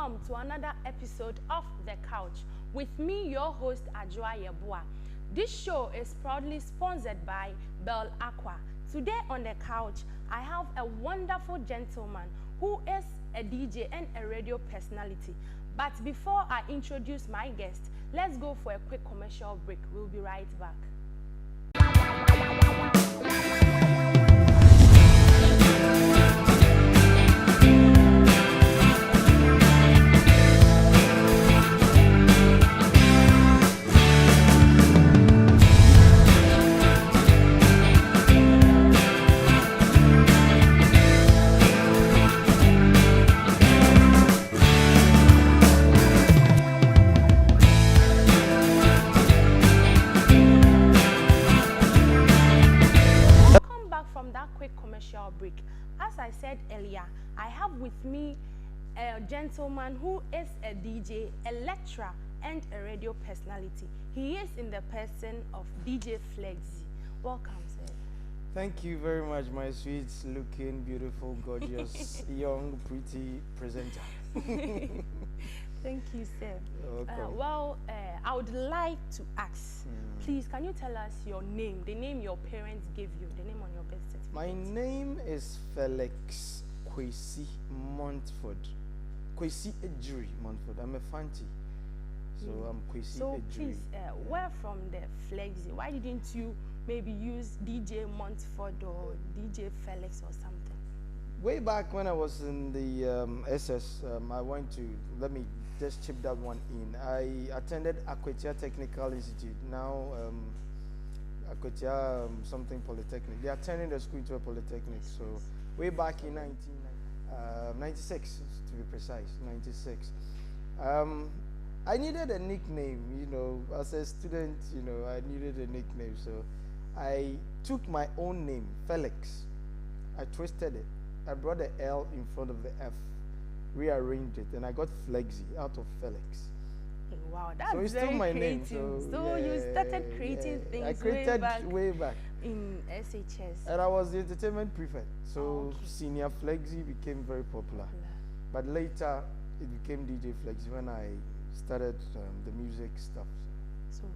welcome to another episode of The Couch with me, your host Adjoa Yeboah. This show is proudly sponsored by Bell Aqua. Today on The Couch, I have a wonderful gentleman who is a DJ and a radio personality. But before I introduce my guest, let's go for a quick commercial break. We'll be right back. Break. As I said earlier, I have with me a gentleman who is a DJ, a lecturer, and a radio personality. He is in the person of DJ Flexy. Welcome, sir. Thank you very much, my sweet, looking, beautiful, gorgeous, young, pretty presenter. Thank you, sir. Welcome. I would like to ask, please, can you tell us your name, the name your parents gave you, the name on your birth certificate? My name is Felix Kwesi Montford. Kwesi Ejiri Montford. I'm a Fanti. So I'm Kwesi Ejiri. So please, where from the Flexy? Why didn't you maybe use DJ Montford or DJ Felix or something? Way back when I was in the SS, I went to, let me just chip that one in. I attended Akwetia Technical Institute. Now, Akwetia something Polytechnic. They are turning the school into a polytechnic. So way back in 1996, to be precise, 96. I needed a nickname, as a student, I needed a nickname. So I took my own name, Felix. I twisted it. I brought the L in front of the F, rearranged it, and I got Flexy out of Felix. Wow, that's so it's very still my creative. name. So yeah, you started creating things I created way back in SHS. And I was the entertainment prefect. So okay. Senior Flexy became very popular. But later, it became DJ Flexy when I started the music stuff.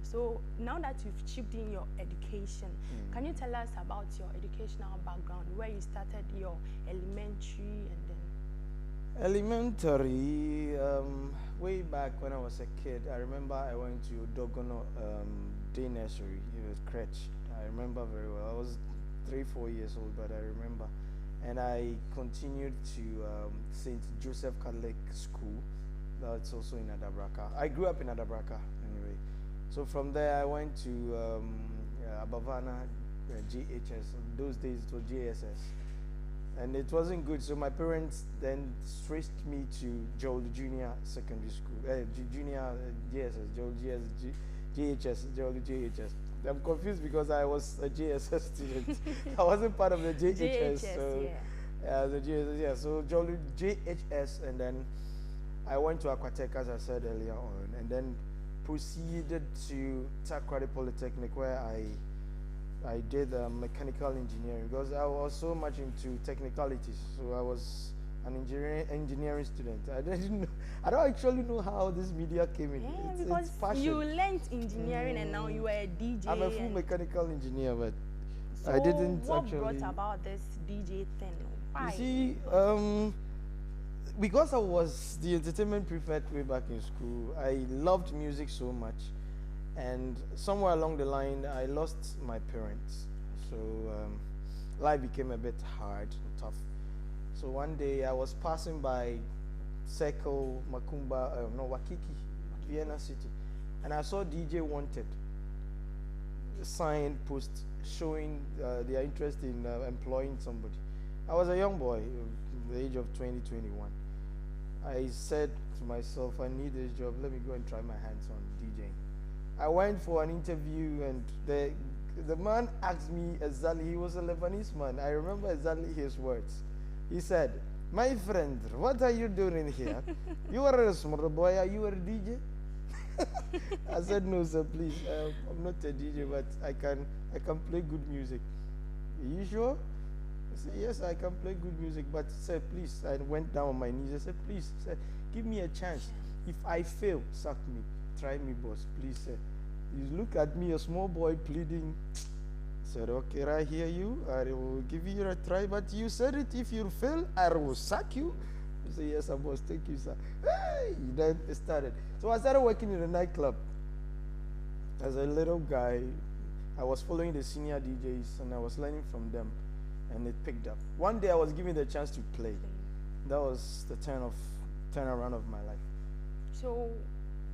So now that you've chipped in your education, can you tell us about your educational background, where you started your elementary and then? Elementary, way back when I was a kid, I remember I went to Dogono Day Nursery. It was crèche. I remember very well. I was 3-4 years old, but I remember. And I continued to St. Joseph Catholic School. That's also in Adabraka. I grew up in Adabraka anyway. So from there I went to Abavana GHS. Those days it was JSS. And it wasn't good, so my parents then switched me to Joel Junior Secondary School, Junior JSS, Joel JHS, Joel JHS. I'm confused because I was a JSS student. I wasn't part of the JHS. So, the JSS, yeah. So Joel JHS, and then I went to Aquatech, as I said earlier on, and then proceeded to Takoradi Polytechnic, where I did mechanical engineering because I was so much into technicalities. So I was an engineering student. I don't actually know how this media came in. Yeah, because it's passion. You learned engineering and now you are a DJ. I'm a full mechanical engineer, but so I didn't what actually. What brought about this DJ thing? Why? You see, because I was the entertainment prefect way back in school, I loved music so much. And somewhere along the line, I lost my parents. So life became a bit hard and tough. So one day I was passing by Circle, Makumba, Wakiki, Vienna City. And I saw DJ Wanted, a sign post showing their interest in employing somebody. I was a young boy, the age of 20, 21. I said to myself, I need this job, let me go and try my hands on DJing. I went for an interview and the man asked me exactly, he was a Lebanese man, I remember exactly his words. He said, my friend, what are you doing here? You are a small boy, are you a DJ? I said, no sir, please, I'm not a DJ, but I can play good music. Are you sure? I said, yes, I can play good music, but sir, please. I went down on my knees. I said, please, sir, Give me a chance. If I fail, sack me. Try me, boss. Please, sir. You look at me, a small boy pleading. Said, okay, I hear you. I will give you a try, but you said it. If you fail, I will sack you. You say, yes, sir, boss. Thank you, sir. Hey, then it started. So I started working in a nightclub. As a little guy, I was following the senior DJs and I was learning from them, and it picked up. One day I was given the chance to play. That was the turnaround of my life. So,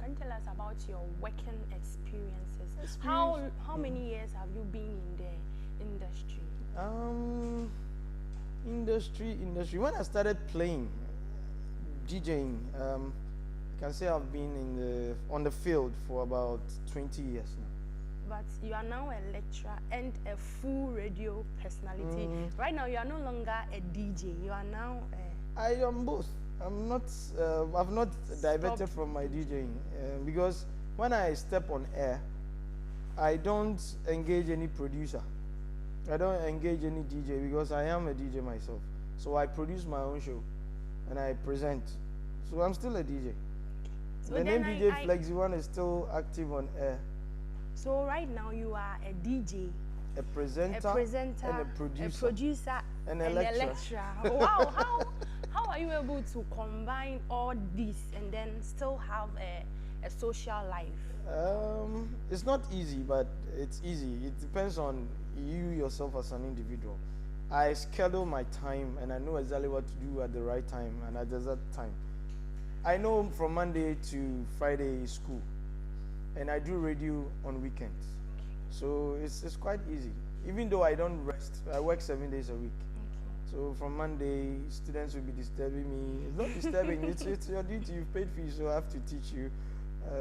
can you tell us about your working experiences? How many years have you been in the industry? Industry. When I started playing, DJing, I can say I've been on the field for about 20 years now. But you are now a lecturer and a full radio personality. Right now, you are no longer a DJ. You are now I am both. I'm not. I've not diverted from my DJing because when I step on air, I don't engage any producer. I don't engage any DJ because I am a DJ myself. So I produce my own show and I present. So I'm still a DJ. So the name DJ Flexi One is still active on air. So right now you are a DJ, a presenter, and a producer, and a lecturer. Wow, how are you able to combine all this and then still have a social life? It's not easy, but it's easy. It depends on you yourself as an individual. I schedule my time and I know exactly what to do at the right time and at the exact time. I know from Monday to Friday is school, and I do radio on weekends. So it's quite easy. Even though I don't rest, I work 7 days a week. So from Monday, students will be disturbing me. It's not disturbing, it's your duty. You've paid fees, so I have to teach you.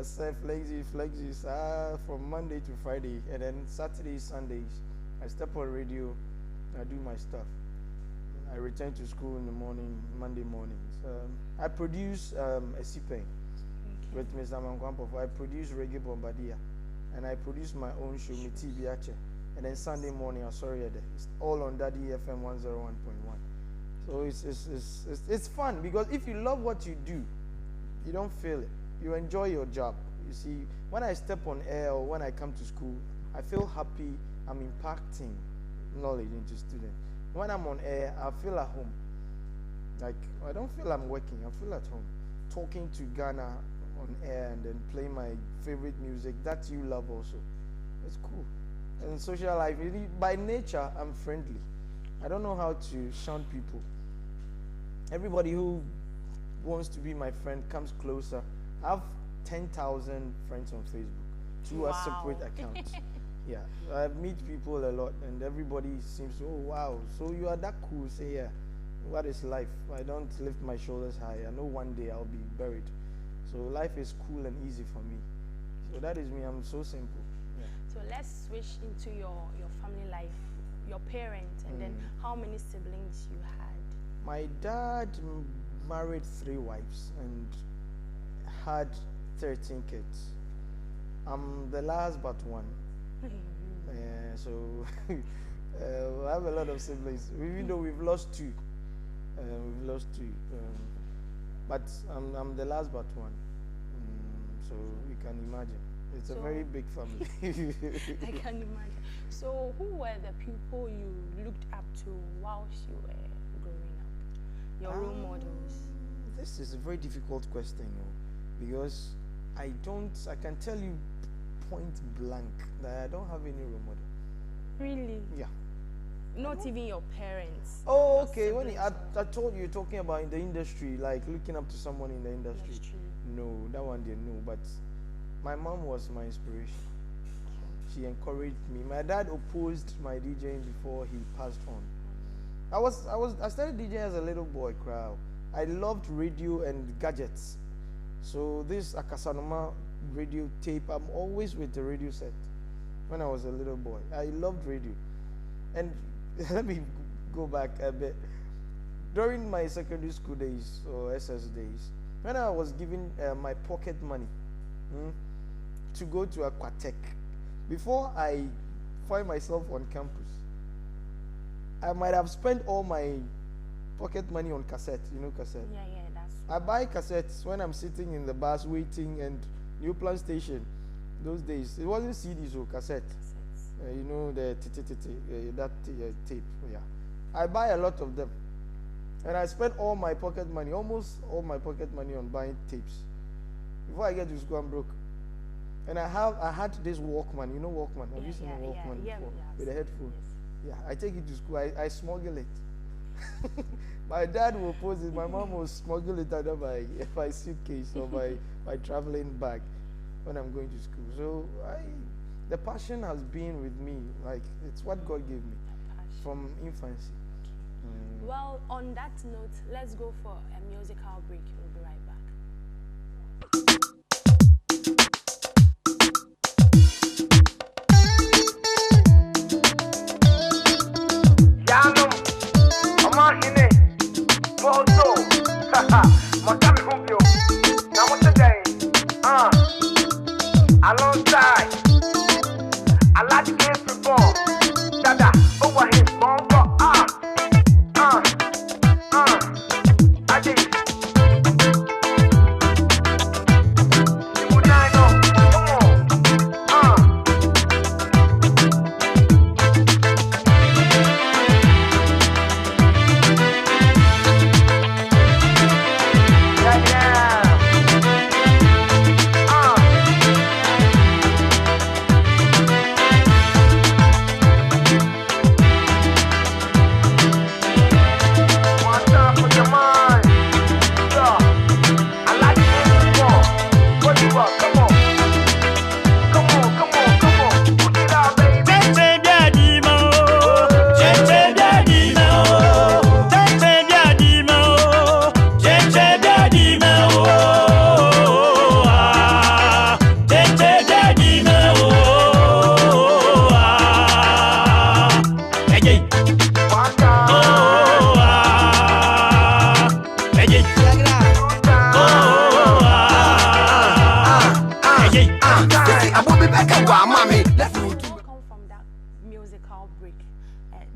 Flexis, from Monday to Friday. And then Saturdays, Sundays, I step on radio, I do my stuff. I return to school in the morning, Monday mornings. I produce a CPEN with Mr. Mankwampo. I produce Reggae Bombardier. And I produce my own show, Miti Biache. And then Sunday morning, I'm sorry, it's all on Daddy FM 101.1. So it's fun because if you love what you do, you don't feel it. You enjoy your job. You see, when I step on air or when I come to school, I feel happy. I'm impacting knowledge into students. When I'm on air, I feel at home. Like, I don't feel I'm working. I feel at home. Talking to Ghana on air and then playing my favorite music that you love also. It's cool. And social life, really, by nature, I'm friendly. I don't know how to shun people. Everybody who wants to be my friend comes closer. I have 10,000 friends on Facebook. 2 are separate accounts. Yeah, I meet people a lot, and everybody seems, oh wow, so you are that cool. Say, yeah, what is life? I don't lift my shoulders high. I know one day I'll be buried. So life is cool and easy for me. So that is me. I'm so simple. Yeah. So let's switch into your family life, your parents, and then how many siblings you had. My dad married 3 wives and had 13 kids. I'm the last but one. So I have a lot of siblings. Even though we've lost 2, but I'm the last but one. So you can imagine. It's a very big family. I can imagine. So who were the people you looked up to whilst you were growing up? Your role models? This is a very difficult question, because I can tell you point blank that I don't have any role model. Really? Yeah. Not even your parents? Oh, okay. When I told you talking about in the industry, like looking up to someone in the industry. No, that one didn't know. But my mom was my inspiration. She encouraged me. My dad opposed my DJing before he passed on. I started DJing as a little boy, crowd. I loved radio and gadgets. So this Akasanoma radio tape, I'm always with the radio set. When I was a little boy, I loved radio. And let me go back a bit. During my secondary school days or SS days, when I was given my pocket money to go to Aquatech, before I find myself on campus, I might have spent all my pocket money on cassette. You know cassette? Yeah, that's I buy cassettes when I'm sitting in the bus waiting, and New Plan Station, those days, it wasn't CDs or cassette. You know, the that tape. Yeah. I buy a lot of them. And I spent all my pocket money, almost all my pocket money on buying tapes. Before I get to school, I'm broke. And I had this Walkman. You know Walkman? Have you seen a Walkman before? With a headphone. Yes. Yeah, I take it to school. I smuggle it. My dad will post it. My mom will smuggle it under my suitcase or my traveling bag when I'm going to school. So the passion has been with me. Like, it's what God gave me from infancy. Well, on that note, let's go for a musical break. We'll be right back. Alongside, I like to get perform. Dada, over his bomb. I did. You would not know. Come on.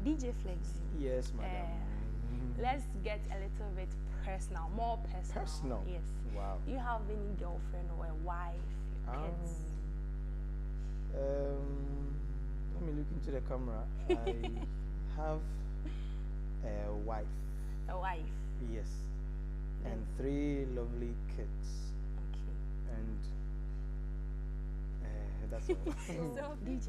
DJ Flexi. Yes, madam. Let's get a little bit personal, more personal. Personal? Yes. Wow. Do you have any girlfriend or a wife, kids? Let me look into the camera. I have a wife. A wife? Yes. And 3 lovely kids. Okay. And that's all. So, DJ,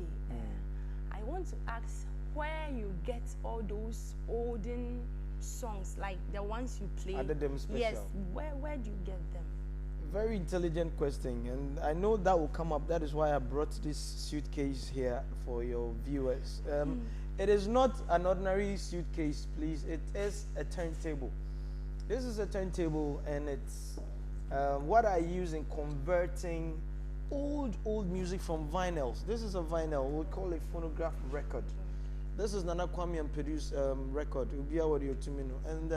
I want to ask where you get all those olden songs, like the ones you play. Are them special? Yes. Where do you get them? Very intelligent question, and I know that will come up. That is why I brought this suitcase here for your viewers. It is not an ordinary suitcase, please. It is a turntable. This is a turntable, and it's what I use in converting old music from vinyls. This is a vinyl. We call it phonograph record. This is Nana Kwame and produced record. And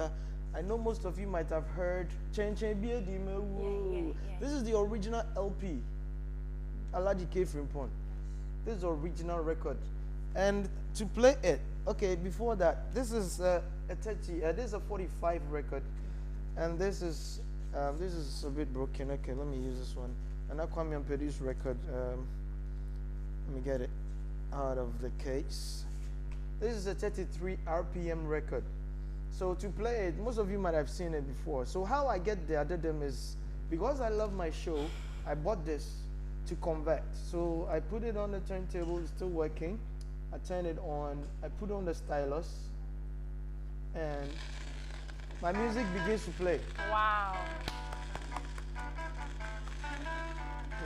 I know most of you might have heard Chen Chen Bia Di Mewu. This is the original LP. Alaji K. Frimpon. This is the original record. And to play it, okay, before that, this is a 30, this is a 45 record. And this is a bit broken. Okay, let me use this one. Nana Kwame and produced record. Let me get it out of the case. This is a 33 RPM record. So to play it, most of you might have seen it before. So how I get the addendum is, because I love my show, I bought this to convert. So I put it on the turntable, it's still working. I turn it on, I put on the stylus, and my music begins to play. Wow.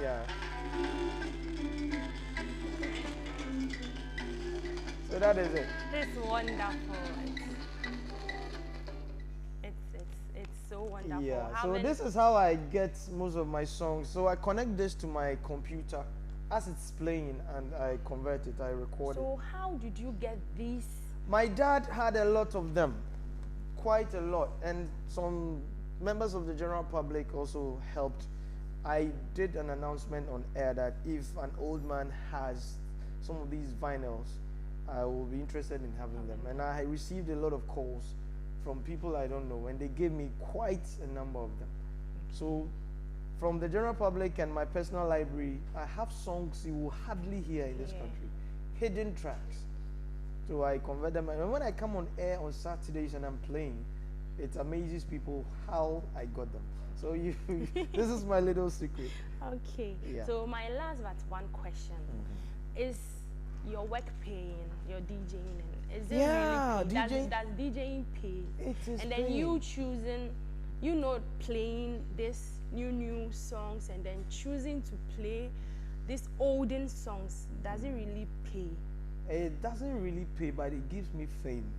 Yeah. So that is it. It's wonderful. It's so wonderful. Yeah. So this is how I get most of my songs. So I connect this to my computer as it's playing, and I convert it. I record it. So how did you get these? My dad had a lot of them, quite a lot, and some members of the general public also helped. I did an announcement on air that if an old man has some of these vinyls, I will be interested in having them. And I received a lot of calls, from people I don't know, and they gave me quite a number of them. So from the general public and my personal library, I have songs you will hardly hear in this country, hidden tracks. So I convert them, and when I come on air on Saturdays and I'm playing, it amazes people how I got them. So this is my little secret. Okay. Yeah. So my last but one question is your work paying, your DJing, and is it Yeah, really pay? DJing. Does DJing pay? It is And then paying. you choosing, you know, playing this new songs and then choosing to play these olden songs, does it really pay? It doesn't really pay, but it gives me fame.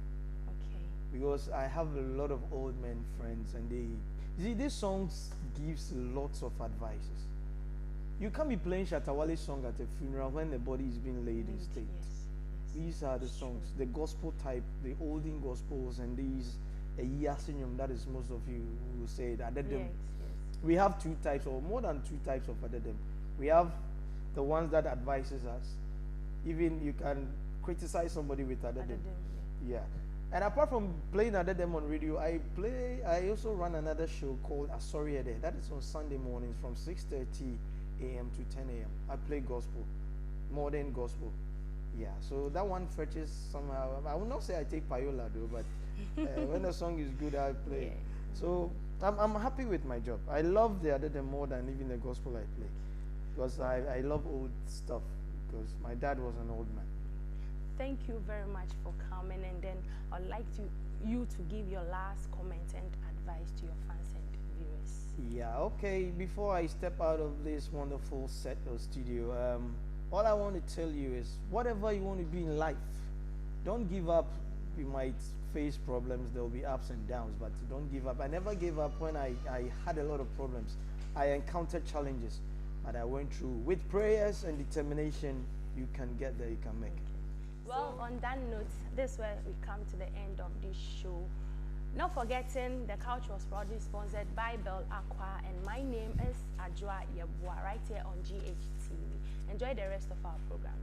Okay. Because I have a lot of old men friends, and they see these songs gives lots of advices. You can't be playing Shatawale's song at a funeral when the body is being laid in state. Yes. These are the songs, the gospel type, the olden gospels, and these a yasinyum, that is most of you will say that. Yes. We have two types, or more than two types of adedem. We have the ones that advises us. Even you can criticize somebody with adedem. Yeah. And apart from playing adedem on radio, I also run another show called Asori Ede. That is on Sunday mornings from 6:30 a.m. to 10 a.m. I play gospel, modern gospel. Yeah, so that one fetches somehow. I will not say I take payola though, but when the song is good, I play. Yeah. So I'm happy with my job. I love the adedem more than even the gospel I play, because I love old stuff, because my dad was an old man. Thank you very much for coming, and then I'd like you to give your last comment and advice to your fans and viewers. Yeah, okay. Before I step out of this wonderful set or studio, all I want to tell you is whatever you want to be in life, don't give up. You might face problems, there will be ups and downs, but don't give up. I never gave up when I had a lot of problems. I encountered challenges, but I went through. With prayers and determination, you can get there, you can make it. Well, on that note, this is where we come to the end of this show. Not forgetting, the couch was proudly sponsored by Bell Aqua, and my name is Adjoa Yeboah, right here on GHTV. Enjoy the rest of our programs.